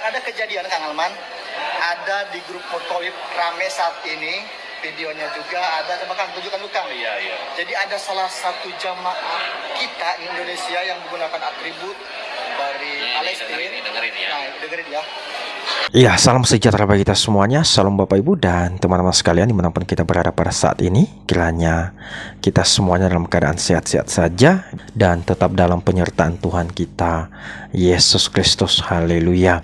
ada kejadian Kang Alman, ada di grup Mutawif rame saat ini, videonya juga ada, coba Kang tunjukkan dulu Kang. Iya. Jadi ada salah satu jamaah kita di Indonesia yang menggunakan atribut dari Palestina. Dengerin ya. Nah, dengerin ya. Ya, salam sejahtera bagi kita semuanya. Salam Bapak Ibu dan teman-teman sekalian dimanapun kita berada pada saat ini. Kiranya kita semuanya dalam keadaan sehat-sehat saja dan tetap dalam penyertaan Tuhan kita Yesus Kristus. Haleluya,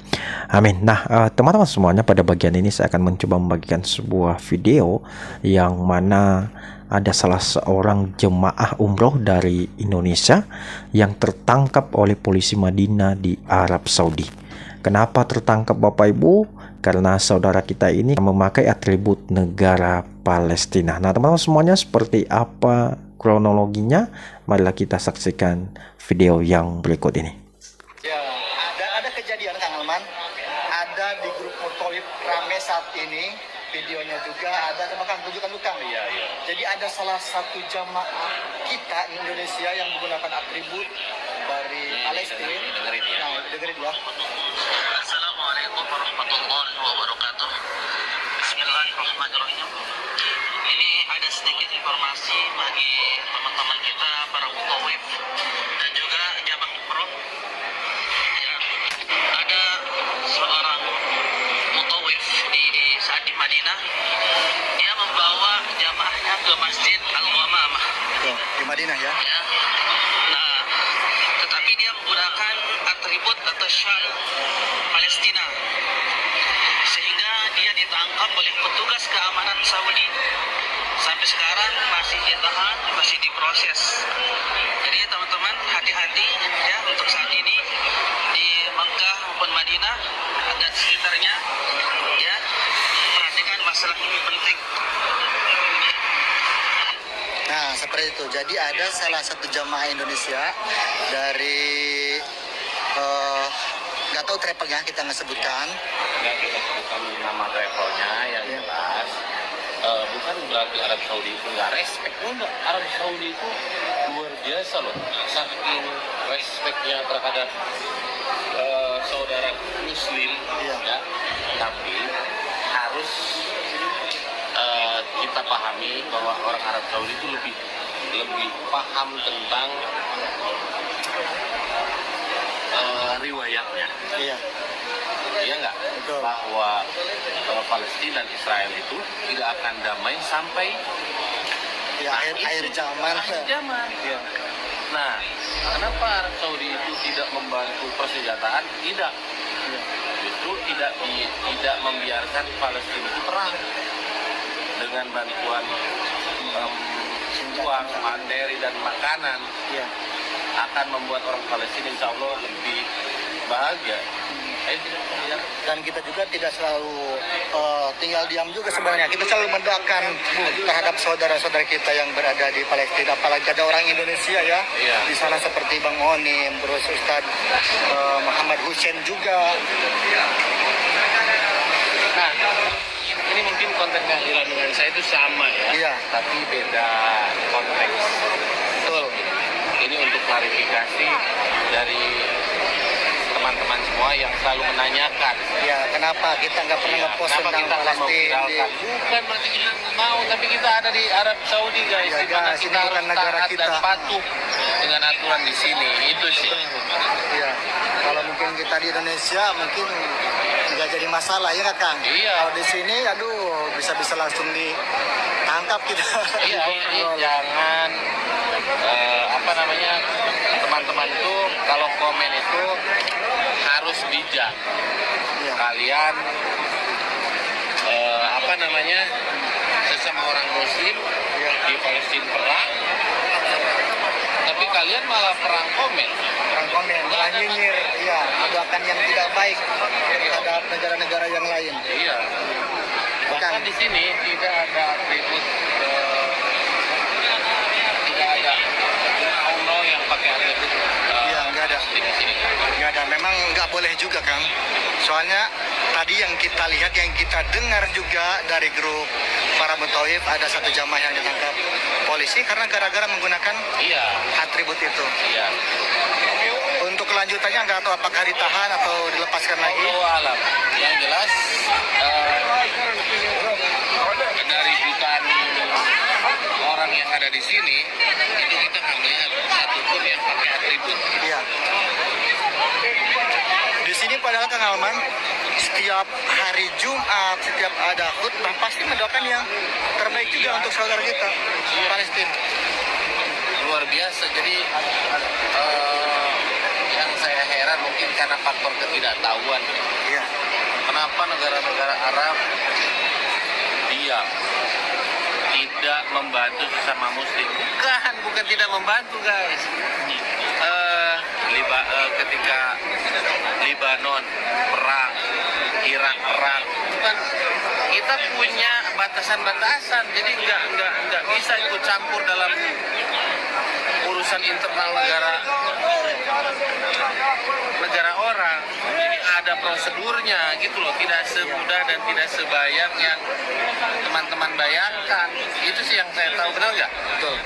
amin. Nah, teman-teman semuanya, pada bagian ini saya akan mencoba membagikan sebuah video yang mana ada salah seorang jemaah umroh dari Indonesia yang tertangkap oleh polisi Madinah di Arab Saudi. Kenapa tertangkap Bapak Ibu? Karena saudara kita ini memakai atribut negara Palestina. Nah, teman-teman semuanya, seperti apa kronologinya? Marilah kita saksikan video yang berikut ini. Ya, dan ada kejadian Kang Alman, ada di grup Mutawif rame saat ini, videonya juga ada, coba Kang tunjukkan dulu Kang. Iya. Jadi ada salah satu jamaah kita di Indonesia yang menggunakan atribut dari Palestina. Dengerin ya. Nah, dengerin ya. Assalamualaikum warahmatullahi wabarakatuh. Bismillahirrahmanirrahim. Ini ada sedikit informasi bagi teman-teman kita para mutawif dan juga jamaah umroh. Ya, ada seorang mutawif saat di Madinah. Dia membawa jamaahnya ke Masjid Al-Ghamamah. Tuh, di Madinah ya. Ya. Nah, tetapi dia menggunakan atribut atau syal Palestina, sehingga dia ditangkap oleh petugas keamanan Saudi. Sampai sekarang masih ditahan, masih diproses. Jadi teman-teman hati-hati ya untuk saat ini di Mekah maupun Madinah dan sekitarnya, ya, perhatikan masalah ini penting. Nah, seperti itu. Jadi ada salah satu jamaah Indonesia dari nggak tahu travelnya, kita nggak sebutkan. Nggak kita sebutkan nama travelnya yang jelas. Bukan berarti Arab Saudi itu nggak respect. Enggak, Arab Saudi itu luar biasa loh. Saking respectnya terhadap saudara Muslim, ya. Tapi harus kita pahami bahwa orang Arab Saudi itu lebih paham tentang riwayatnya. Iya. Iya nggak? Betul. Bahwa Palestina dan Israel itu tidak akan damai sampai Ya, akhir zaman. Iya. Nah, kenapa Arab Saudi itu tidak membantu persenjataan? Tidak. Justru tidak membiarkan Palestina itu perang dengan bantuan uang, materi dan makanan. Iya. Akan membuat orang Palestina insya Allah lebih bahagia. Dan kita juga tidak selalu tinggal diam juga sebenarnya. Kita selalu mendoakan terhadap saudara-saudara kita yang berada di Palestina. Apalagi ada orang Indonesia ya. Iya. Di sana seperti Bang Onim, terus Ustadz Muhammad Hussein juga. Nah, ini mungkin konten kehadiran dengan saya itu sama ya. Iya. Tapi beda konteks. Betul. Ini untuk klarifikasi dari teman-teman semua yang selalu menanyakan. Ya, kenapa kita nggak pernah ngepost kenapa tentang kita nggak mau Palestina? viralkan? Bukan berarti kita mau, tapi kita ada di Arab Saudi guys. Ya, di mana sini kita bukan harus negara taat kita. dan patuh dengan aturan di sini. Itu sih. Iya. Kalau mungkin kita di Indonesia mungkin nggak jadi masalah ya nggak Kang? Iya. Kalau di sini, aduh, bisa-bisa langsung ditangkap kita. Iya, ini jangan teman-teman itu kalau komen itu harus bijak. Iya. Kalian sesama orang Muslim di Palestina perang, tapi kalian malah perang komen. Orang komen, malah nyinyir, iya, mendoakan yang tidak baik terhadap negara-negara yang lain. Iya. Bahkan di sini tidak ada atribut, tidak ada Allah yang pakai atribut. Iya, nggak ada. Di sini. Nggak ada, memang nggak boleh juga Kang. Soalnya tadi yang kita lihat, yang kita dengar juga dari grup para mutawif, ada satu jamaah yang ditangkap polisi karena gara-gara menggunakan atribut itu. Iya. Untuk kelanjutannya nggak tahu apakah ditahan atau dilepaskan lagi. Allah alam. Yang jelas dari jutaan orang yang ada di sini itu kita nggak melihat satupun yang pakai atribut. Iya. Di sini padahal Kang Alman, setiap hari Jumat, setiap ada khutbah pasti mendoakan yang terbaik juga untuk saudara kita Palestina. Luar biasa. Jadi yang saya heran mungkin karena faktor ketidaktahuan. Iya. Kenapa negara-negara Arab diam, tidak membantu sesama muslim? Bukan tidak membantu, guys. Ketika Libanon perang, Irak perang, kan kita punya batasan-batasan, jadi nggak bisa ikut campur dalam urusan internal negara orang. Jadi ada prosedurnya gitu loh, tidak semudah dan tidak sebayang yang teman-teman bayangkan. Itu sih yang saya tahu, benar nggak? Betul.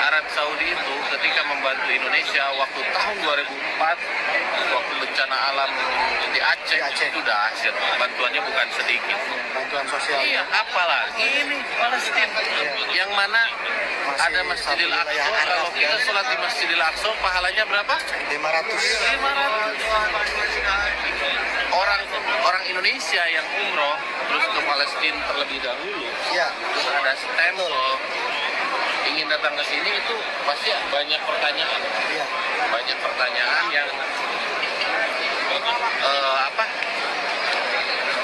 Arab Saudi itu ketika membantu Indonesia waktu tahun 2004, waktu bencana alam di Aceh, itu dahsyat. Bantuannya bukan sedikit. Bantuan sosial. Iya, apalagi ini Palestina, yang mana ada Masjidil Aqsa. Kalau kita sholat di Masjidil Aqsa, pahalanya berapa? 500. 500. Orang Indonesia yang umroh terus ke Palestina terlebih dahulu, Iya. terus ada stempel ingin datang ke sini, itu pasti banyak pertanyaan. Iya. Banyak pertanyaan yang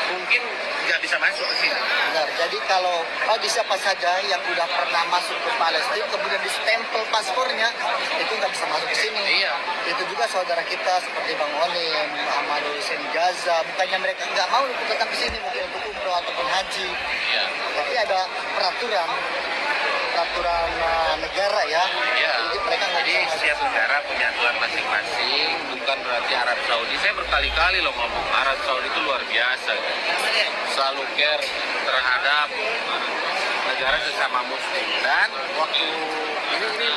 mungkin nggak bisa masuk ke sini. Benar. Jadi kalau bagi siapa saja yang udah pernah masuk ke Palestina kemudian distempel paspornya, itu nggak bisa masuk ke sini. Iya. Itu juga saudara kita seperti Bang Onim, Muhammad Hussein Gaza, bukannya mereka nggak mau datang ke sini mungkin untuk umroh ataupun haji, Iya. tapi ada peraturan negara ya. Iya. Jadi mereka nggak Jadi bisa setiap negara punya aturan masing-masing. Bukan berarti Arab Saudi. Saya berkali-kali loh ngomong, Arab Saudi itu luar biasa. Selalu care terhadap negara sesama muslim. Dan waktu ini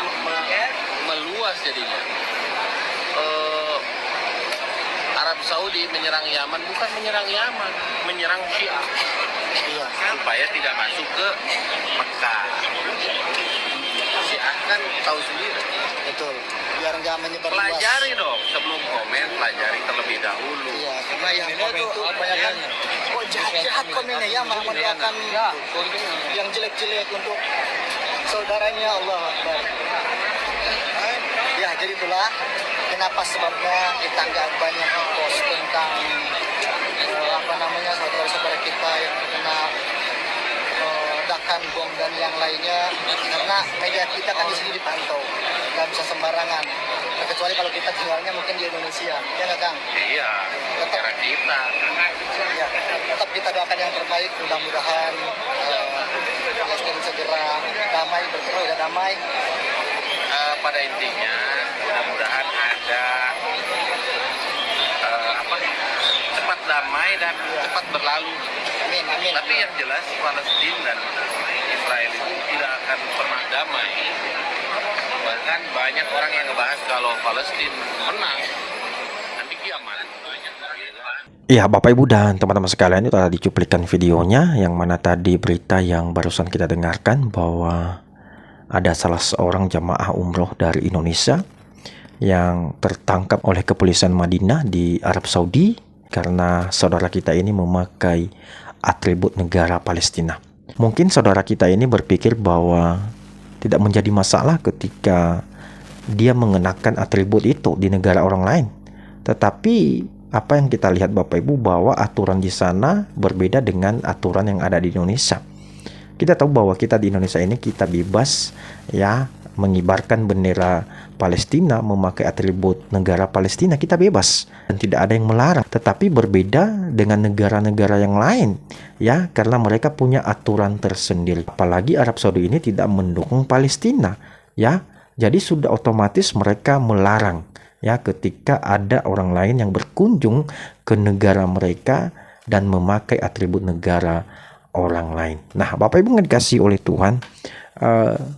meluas jadinya. Arab Saudi menyerang Yaman, bukan menyerang Yaman, menyerang Syiah. Iya. Supaya tidak masuk ke Mekah. Syiah kan tahu sendiri. Betul. Biar nggak menyebar luas. Pelajari dong, sebelum komen, pelajari terlebih dahulu. Iya, karena yang komen itu kebanyakan jahat komennya ya, malah mendoakan yang jelek-jelek untuk saudaranya. Allah Akbar. Ya, jadi itulah kenapa sebabnya kita nggak banyak post tentang saudara-saudara kita yang terkena ledakan bom dan yang lainnya, karena media kita kan di sini dipantau, nggak bisa sembarangan. Kecuali kalau kita tinggalnya mungkin di Indonesia, ya nggak Kang? Iya, negara kita. Ya, tetap kita doakan yang terbaik. Mudah-mudahan Palestina segera damai, berkembang udah damai. Pada intinya, mudah-mudahan ada cepat damai dan cepat berlalu. Amin, amin. Tapi yang jelas Palestina dan Israel itu tidak akan pernah damai. Bahkan banyak orang yang ngebahas kalau Palestina menang, nanti kiamat. Iya, Bapak Ibu dan teman-teman sekalian, itu tadi cuplikan videonya yang mana tadi berita yang barusan kita dengarkan bahwa ada salah seorang jamaah umroh dari Indonesia yang tertangkap oleh kepolisian Madinah di Arab Saudi karena saudara kita ini memakai atribut negara Palestina. Mungkin saudara kita ini berpikir bahwa tidak menjadi masalah ketika dia mengenakan atribut itu di negara orang lain. Tetapi apa yang kita lihat Bapak Ibu, bahwa aturan di sana berbeda dengan aturan yang ada di Indonesia. Kita tahu bahwa kita di Indonesia ini kita bebas ya mengibarkan bendera Palestina, memakai atribut negara Palestina, kita bebas dan tidak ada yang melarang. Tetapi berbeda dengan negara-negara yang lain ya, karena mereka punya aturan tersendiri. Apalagi Arab Saudi ini tidak mendukung Palestina ya. Jadi sudah otomatis mereka melarang ya ketika ada orang lain yang berkunjung ke negara mereka dan memakai atribut negara orang lain. Nah, Bapak Ibu yang dikasih oleh Tuhan,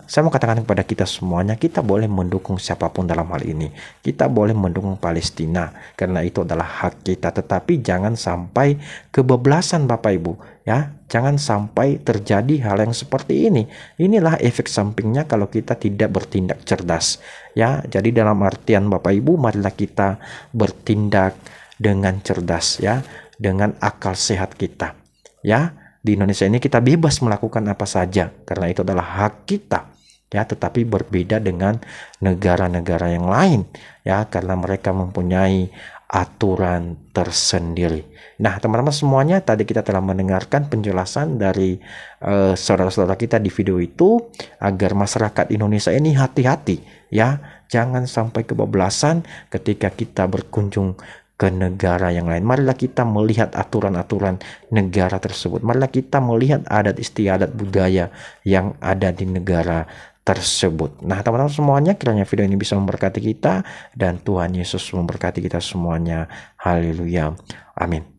saya mau katakan kepada kita semuanya, kita boleh mendukung siapapun dalam hal ini. Kita boleh mendukung Palestina karena itu adalah hak kita, tetapi jangan sampai kebablasan Bapak Ibu, ya. Jangan sampai terjadi hal yang seperti ini. Inilah efek sampingnya kalau kita tidak bertindak cerdas, ya. Jadi dalam artian Bapak Ibu, marilah kita bertindak dengan cerdas, ya, dengan akal sehat kita, ya. Di Indonesia ini kita bebas melakukan apa saja karena itu adalah hak kita, ya, tetapi berbeda dengan negara-negara yang lain, ya, karena mereka mempunyai aturan tersendiri. Nah, teman-teman semuanya, tadi kita telah mendengarkan penjelasan dari saudara-saudara kita di video itu agar masyarakat Indonesia ini hati-hati, ya, jangan sampai kebablasan ketika kita berkunjung ke negara yang lain. Marilah kita melihat aturan-aturan negara tersebut. Marilah kita melihat adat istiadat budaya yang ada di negara tersebut. Nah, teman-teman semuanya, kiranya video ini bisa memberkati kita dan Tuhan Yesus memberkati kita semuanya. Haleluya. Amin.